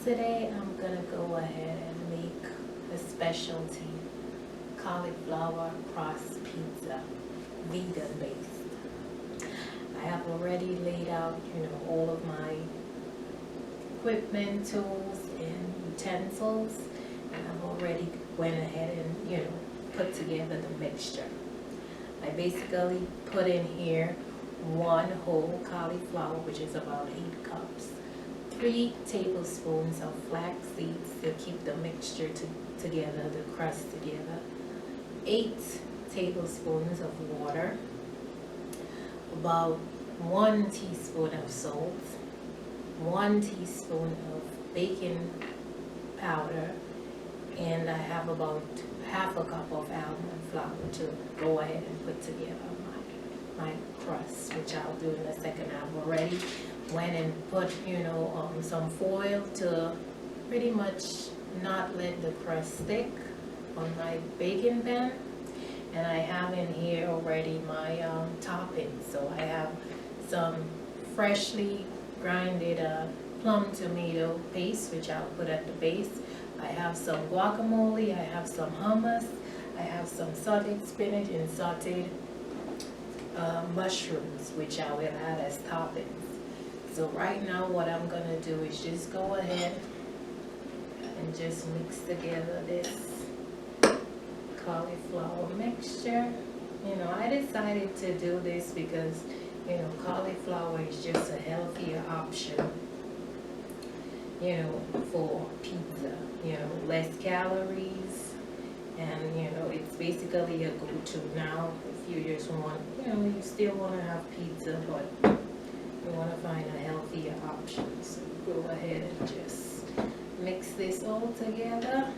Today I'm gonna go ahead and make a specialty cauliflower crust pizza, vegan based. I have already laid out, all of my equipment, tools, and utensils, and I've already went ahead and, put together the mixture. I basically put in here 1 whole cauliflower, which is about 8 cups, 3 tablespoons of flax seeds to keep the mixture together, the crust together, 8 tablespoons of water, about 1 teaspoon of salt, 1 teaspoon of baking powder, and I have about half a cup of almond flour to go ahead and put together my crust, which I'll do in a second. I've already went and put, some foil to pretty much not let the crust stick on my baking pan. And I have in here already my toppings. So I have some freshly grinded plum tomato paste, which I'll put at the base. I have some guacamole, I have some hummus, I have some sauteed spinach and sauteed mushrooms, which I will add as toppings. So right now what I'm going to do is just go ahead and just mix together this cauliflower mixture. I decided to do this because, cauliflower is just a healthier option, for pizza, less calories, and, it's basically a go-to now if you just want, you still want to have pizza, but you want to find a healthier option. So go ahead and just mix this all together.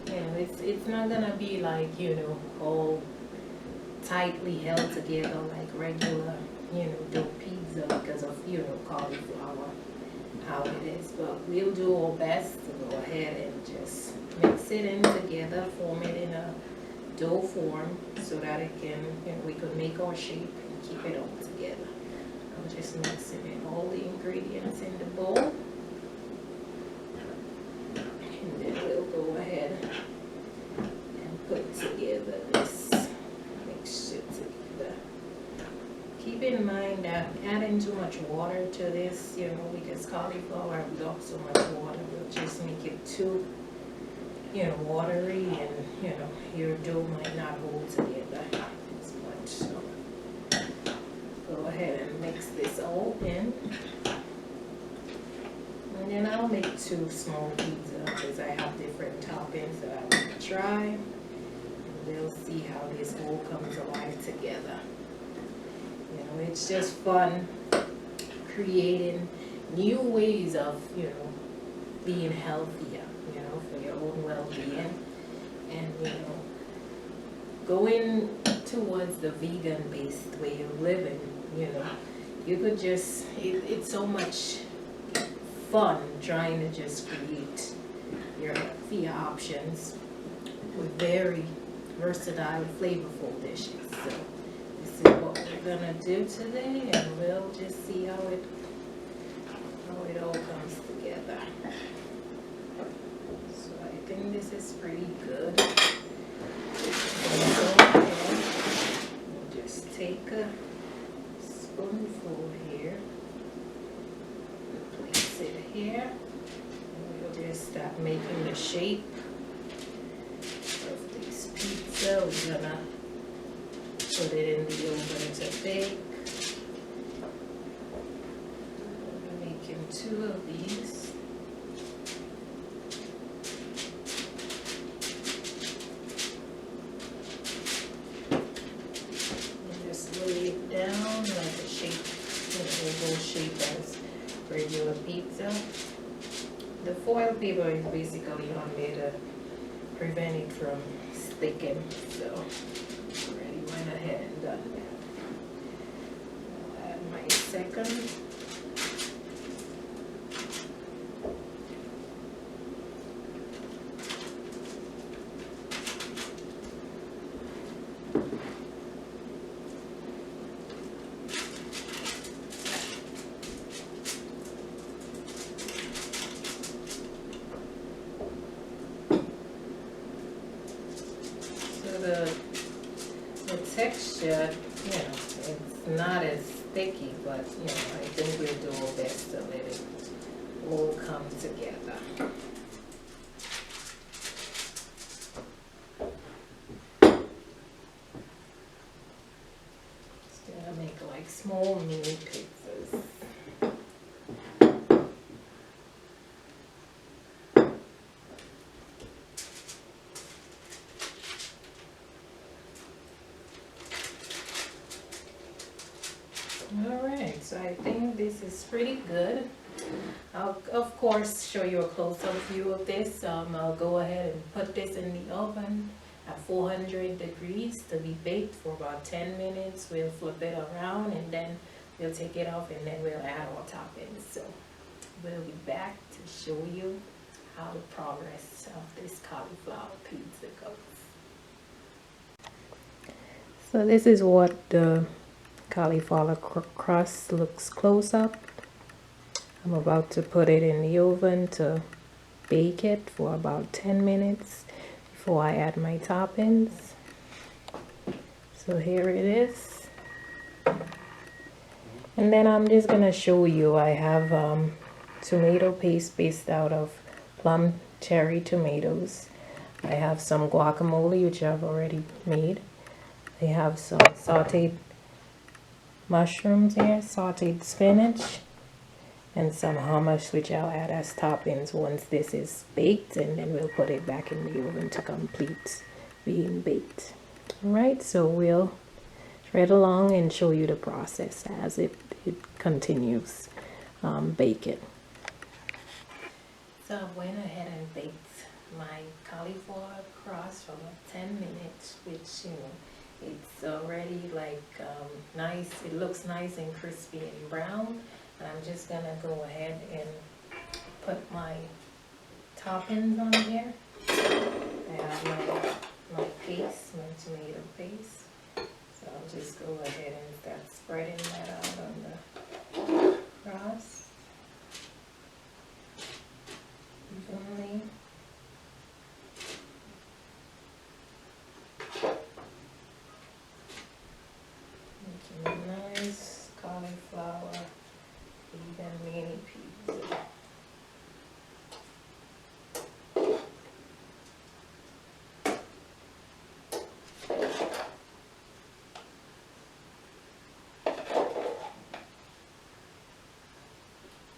It's not gonna be like, all tightly held together like regular, dough pizza because of, cauliflower, how it is. But we'll do our best to go ahead and just mix it in together, form it in a dough form so that it can, we could make our shape and keep it all together. I'm just mixing in all the ingredients in the bowl. And then we'll go ahead and put together this mixture together. Keep in mind that adding too much water to this, because cauliflower absorbs so much water, will just make it too, watery, and, your dough might not hold together as much. So go ahead and mix this all in. And then I'll make 2 small pizzas because I have different toppings that I want to try. And we'll see how this all comes alive together. It's just fun creating new ways of, being healthier, for your own well-being. And, going towards the vegan-based way of living, you could just, it's so much fun trying to just create your healthier options with very versatile, flavorful dishes. So this is what we're gonna do today, and we'll just see how it all comes together. So I think this is pretty good. We'll just take a spoonful here, place it here, and we'll just start making the shape of this pizza. We're gonna put it in the oven to bake. I'm making 2 of these. Down like a shape, oval shape as regular pizza. The foil paper is basically on there to prevent it from sticking, so I already went ahead and done that. I'll add my second. texture, you know, it's not as sticky, but you know, I think we'll do our best to let it all come together. So I make like small mini pizzas. Alright, so I think this is pretty good. I'll of course show you a close-up view of this. I'll go ahead and put this in the oven at 400 degrees to be baked for about 10 minutes. We'll flip it around and then we'll take it off and then we'll add our toppings. So we'll be back to show you how the progress of this cauliflower pizza goes. So this is what the cauliflower crust looks close up. I'm about to put it in the oven to bake it for about 10 minutes before I add my toppings. So here it is. And then I'm just gonna show you, I have tomato paste based out of plum cherry tomatoes. I have some guacamole, which I've already made. I have some sauteed mushrooms here, sauteed spinach, and some hummus, which I'll add as toppings once this is baked, and then we'll put it back in the oven to complete being baked. Alright, so we'll thread along and show you the process as it continues baking. So I went ahead and baked my cauliflower crust for about 10 minutes, which, you know, it's already like nice. It looks nice and crispy and brown. And I'm just gonna go ahead and put my toppings on here. I have my paste, my tomato paste. So I'll just go ahead and start spreading that out on the crust evenly. Making a nice cauliflower even mini pizza.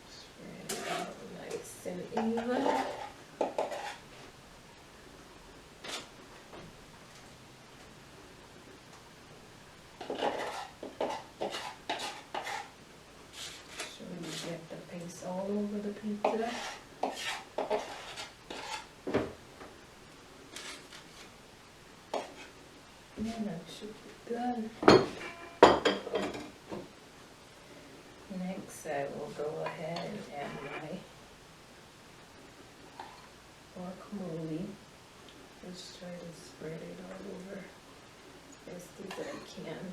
Spread it out nice and even. Get the paste all over the pizza. And that should be good. Next, I will go ahead and add my guacamole. Just try to spread it all over as best as I can.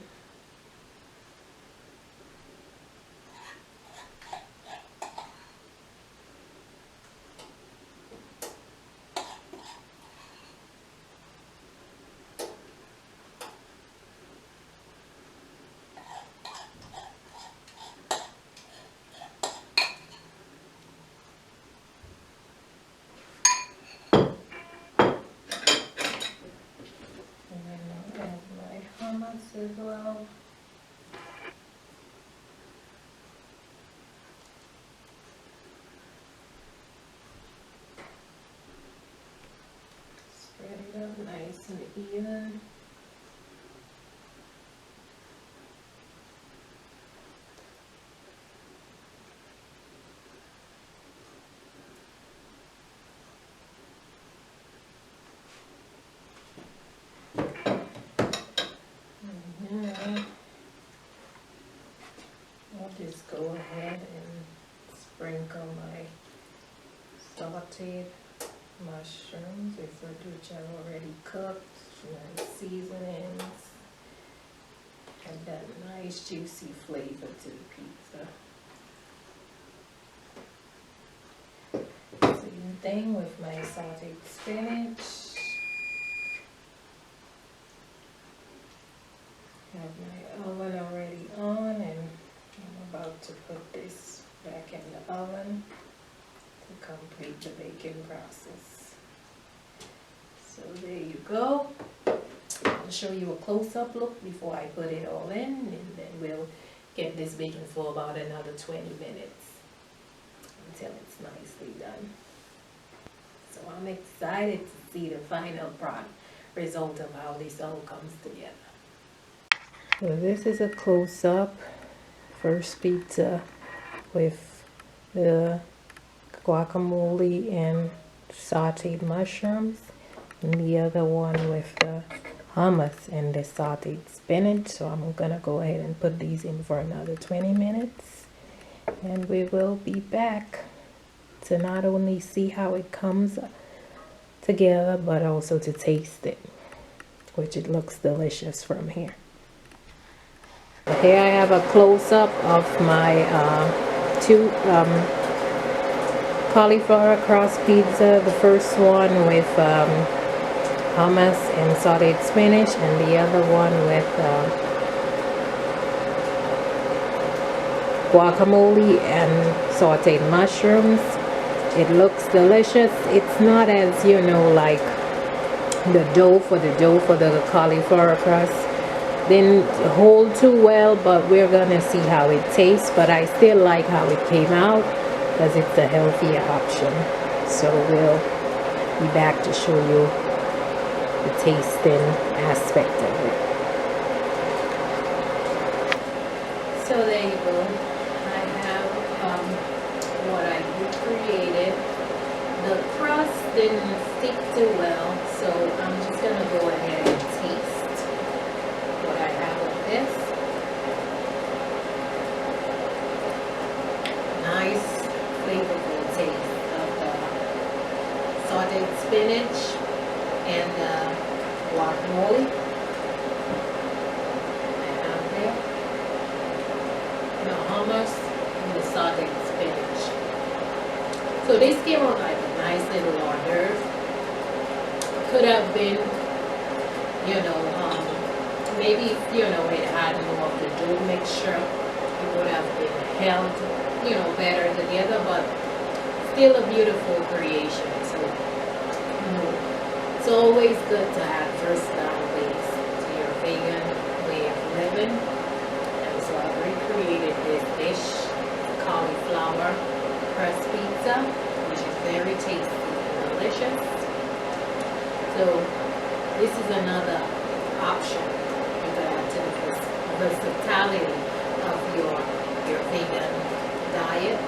As well. Spread it out nice and even. Just go ahead and sprinkle my sauteed mushrooms, which I've already cooked, nice seasonings, and that nice juicy flavor to the pizza. Same thing with my sauteed spinach. have my oven already on, and I'm about to put this back in the oven to complete the baking process. So there you go. I'll show you a close-up look before I put it all in, and then we'll get this baking for about another 20 minutes until it's nicely done. So I'm excited to see the final result of how this all comes together. So this is a close-up first pizza with the guacamole and sauteed mushrooms, and the other one with the hummus and the sauteed spinach. So I'm gonna go ahead and put these in for another 20 minutes, and we will be back to not only see how it comes together but also to taste it, which it looks delicious from here. Here I have a close-up of my two cauliflower crust pizza. The first one with hummus and sauteed spinach, and the other one with guacamole and sauteed mushrooms. It looks delicious. It's not as, you know, like the dough for the cauliflower crust didn't hold too well, but we're gonna see how it tastes. But I still like how it came out because it's a healthier option. So we'll be back to show you the tasting aspect of it. So there you go. I have what I recreated. The crust didn't stick too well, so I'm just gonna go ahead and taste what I have of this. Nice flavorful taste of the sauteed spinach and guacamole. I have there the hummus and the sauteed spinach. So this came out like a nice little hors d'oeuvre. Could have been, you know, maybe, you know, it had more of the dough mixture, it would have been held, you know, better together, but still a beautiful creation. So, you know, it's always good to add versatile ways to your vegan way of living. And so I've recreated this dish, cauliflower crust pizza, which is very tasty and delicious. So this is another option you can add to the versatility of your vegan diet.